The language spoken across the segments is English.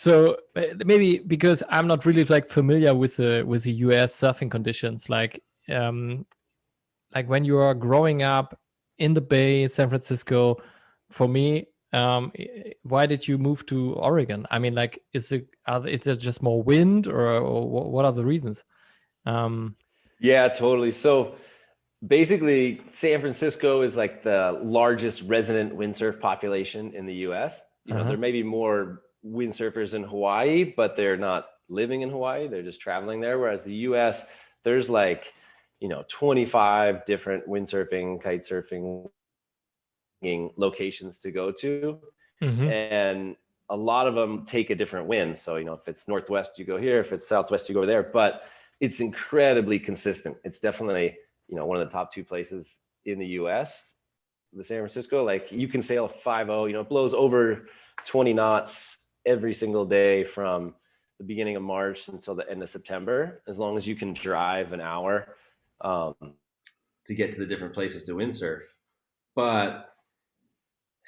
So maybe because I'm not really like familiar with the US surfing conditions, like when you are growing up in the Bay, San Francisco, for me, why did you move to Oregon? I mean, like, is there just more wind, or what are the reasons? Um, Yeah, totally. So basically, San Francisco is like the largest resident windsurf population in the US. uh-huh. There may be more windsurfers in Hawaii, but they're not living in Hawaii. They're just traveling there. Whereas the US, there's like, 25 different windsurfing, kite surfing locations to go to. Hmm. And a lot of them take a different wind. So, if it's northwest, you go here. If it's southwest, you go there. But it's incredibly consistent. It's definitely, one of the top two places in the US, the San Francisco. Like you can sail a 5.0, it blows over 20 knots every single day from the beginning of March until the end of September, as long as you can drive an hour um, to get to the different places to windsurf. But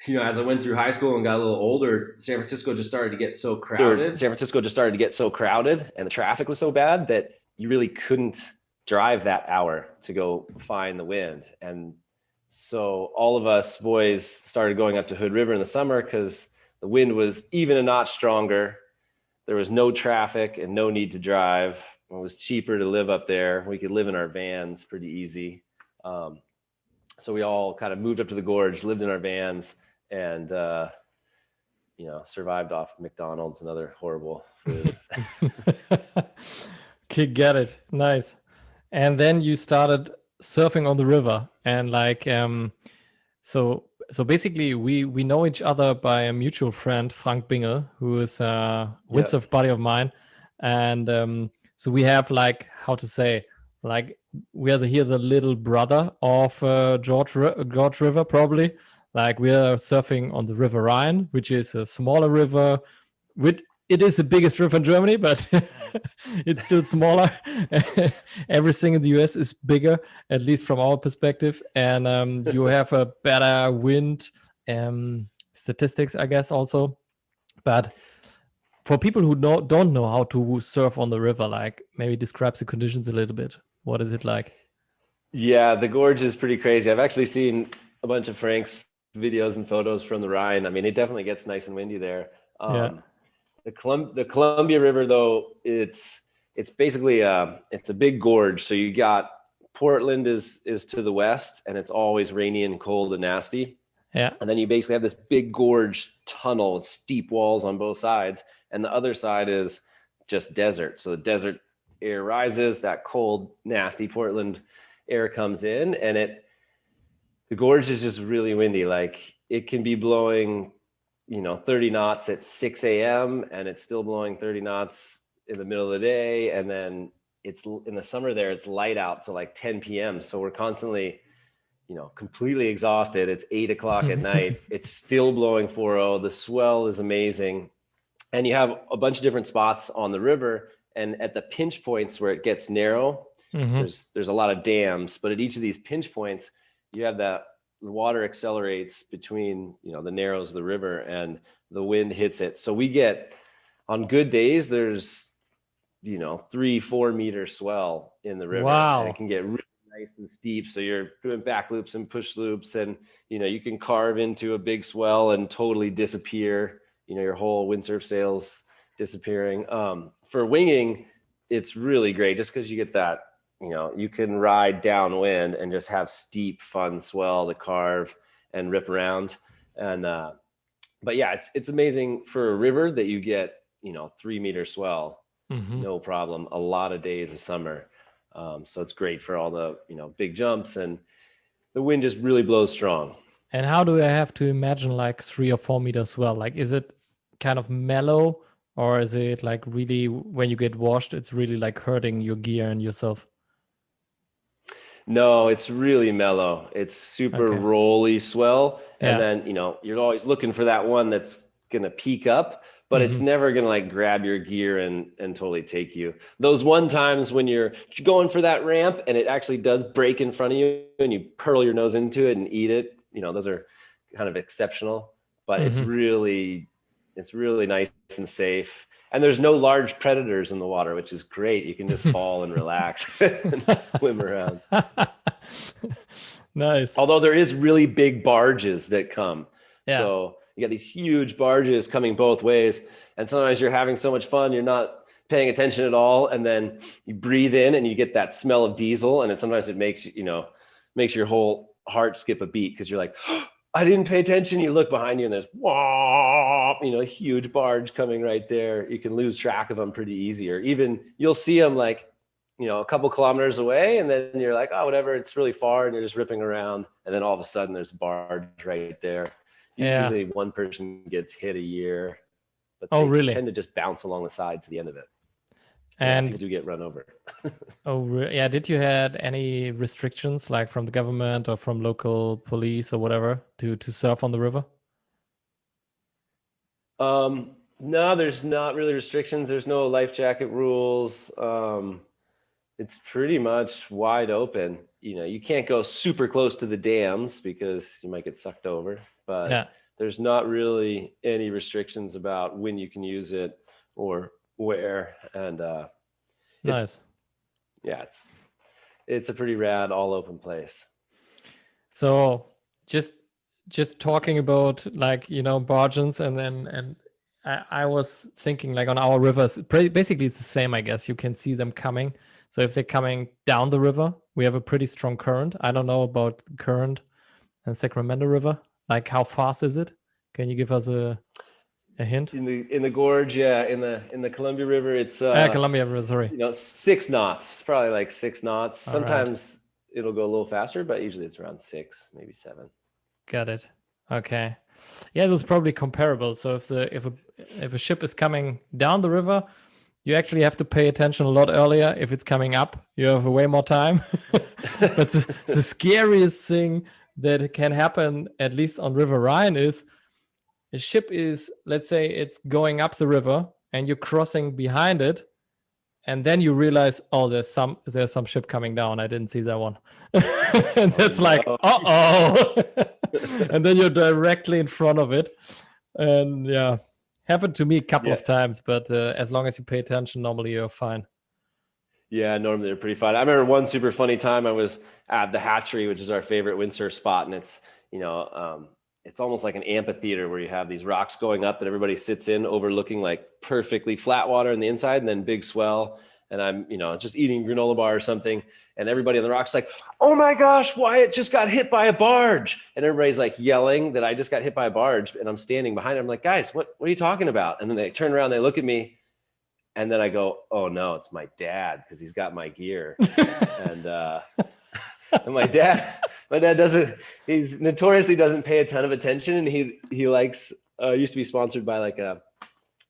as I went through high school and got a little older, San Francisco just started to get so crowded. San Francisco just started to get so crowded, and the traffic was so bad that you really couldn't drive that hour to go find the wind. And so all of us boys started going up to Hood River in the summer because the wind was even a notch stronger. There was no traffic and no need to drive. It was cheaper to live up there. We could live in our vans pretty easy. So we all kind of moved up to the gorge, lived in our vans, and survived off McDonald's and other horrible food. Okay, get it. Nice. And then you started surfing on the river, and so basically we know each other by a mutual friend, Frank Bingel, who is a Yeah. windsurf buddy of mine. And so we have, like, how to say, like, we are the little brother of George River, probably. Like, we are surfing on the River Rhine, which is a smaller river. With It is the biggest river in Germany, but it's still smaller. Everything in the US is bigger, at least from our perspective, and you have a better wind statistics, I guess, also. But for people who don't know how to surf on the river, like, maybe describe the conditions a little bit. What is it like? Yeah, the gorge is pretty crazy. I've actually seen a bunch of Frank's videos and photos from the Rhine. I mean, it definitely gets nice and windy there. Yeah. The Columbia River, though, it's basically it's a big gorge. So you got Portland is to the west, and it's always rainy and cold and nasty. Yeah. And then you basically have this big gorge tunnel with steep walls on both sides, and the other side is just desert. So the desert air rises, that cold, nasty Portland air comes in, and the gorge is just really windy. Like it can be blowing 30 knots at 6 a.m. and it's still blowing 30 knots in the middle of the day. And then it's in the summer there, it's light out to like 10 p.m. So we're constantly, completely exhausted. It's 8 o'clock at night. It's still blowing 4.0. The swell is amazing. And you have a bunch of different spots on the river. And at the pinch points where it gets narrow, Hmm. there's a lot of dams, but at each of these pinch points, you have that the water accelerates between the narrows of the river and the wind hits it. So we get on good days there's 3-4 meter swell in the river, and it Wow. can get really nice and steep. So you're doing back loops and push loops, and you can carve into a big swell and totally disappear. Your whole windsurf sails disappearing. For winging, it's really great just because you get that you can ride downwind and just have steep, fun swell to carve and rip around. And but yeah, it's amazing for a river that you get 3 meter swell, Hmm. no problem. A lot of days of summer, so it's great for all the big jumps, and the wind just really blows strong. And how do I have to imagine, like, 3 or 4 meters well? Like, is it kind of mellow, or is it like really, when you get washed, it's really like hurting your gear and yourself? No, it's really mellow. It's super Okay. rolly swell. And Yeah. then, you're always looking for that one that's going to peak up, but it's Hmm. never going to like grab your gear and totally take you. Those one times when you're going for that ramp and it actually does break in front of you and you pearl your nose into it and eat it, those are kind of exceptional, but it's Hmm. really it's really nice and safe. And there's no large predators in the water, which is great. You can just fall and relax and swim around. Nice. Although there is really big barges that come. Yeah. So you got these huge barges coming both ways. And sometimes you're having so much fun, you're not paying attention at all. And then you breathe in and you get that smell of diesel. And sometimes it makes, makes your whole heart skip a beat because you're like, oh, I didn't pay attention. You look behind you and there's, wah, a huge barge coming right there. You can lose track of them pretty easy. Or even you'll see them like, a couple kilometers away, and then you're like, oh, whatever, it's really far, and you're just ripping around, and then all of a sudden there's a barge right there. Usually one person gets hit a year, but they tend to just bounce along the side to the end of it. And people do get run over. Yeah. Did you had any restrictions like from the government or from local police or whatever to surf on the river? No, there's not really restrictions. There's no life jacket rules. It's pretty much wide open. You can't go super close to the dams because you might get sucked over, but there's not really any restrictions about when you can use it or where. And nice. It's a pretty rad, all open place. So just talking about like, barges and I was thinking like on our rivers, basically it's the same, I guess. You can see them coming. So if they're coming down the river, we have a pretty strong current. I don't know about the current in Sacramento River. Like how fast is it? Can you give us a hint? In the gorge, in the Columbia River, it's Columbia River, sorry. 6 knots, probably like 6 knots. All Sometimes it'll go a little faster, but usually it's around 6, maybe 7. Got it. Okay. Yeah, that's probably comparable. So if a ship is coming down the river, you actually have to pay attention a lot earlier. If it's coming up, you have way more time. But the scariest thing that can happen, at least on River Rhine, is a ship is, let's say it's going up the river and you're crossing behind it. And then you realize, oh, there's some ship coming down. I didn't see that one. And that's like, uh-oh. And then you're directly in front of it. And yeah, happened to me a couple of times, but as long as you pay attention, normally you're fine. Yeah, normally they're pretty fun. I remember one super funny time I was at the Hatchery, which is our favorite windsurf spot. And it's, it's almost like an amphitheater where you have these rocks going up that everybody sits in overlooking like perfectly flat water on the inside and then big swell. And I'm, just eating granola bar or something. And everybody on the rock's like, oh my gosh, Wyatt just got hit by a barge. And everybody's like yelling that I just got hit by a barge. And I'm standing behind them. I'm like, guys, what are you talking about? And then they turn around, they look at me. And then I go, oh no, it's my dad because he's got my gear. And my dad he's notoriously doesn't pay a ton of attention. And he likes, used to be sponsored by like a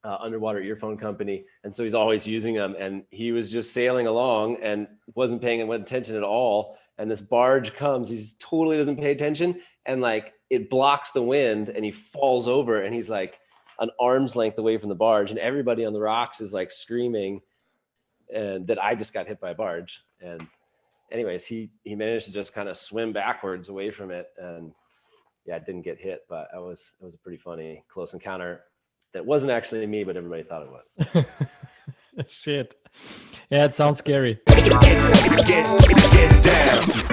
underwater earphone company. And so he's always using them. And he was just sailing along and wasn't paying attention at all. And this barge comes, he totally doesn't pay attention. And like it blocks the wind and he falls over and he's like an arm's length away from the barge. And everybody on the rocks is like screaming and that I just got hit by a barge. And anyways, he managed to just kind of swim backwards away from it. And yeah, it didn't get hit, but it was a pretty funny close encounter. That wasn't actually me, but everybody thought it was. Shit. Yeah, it sounds scary. Get down.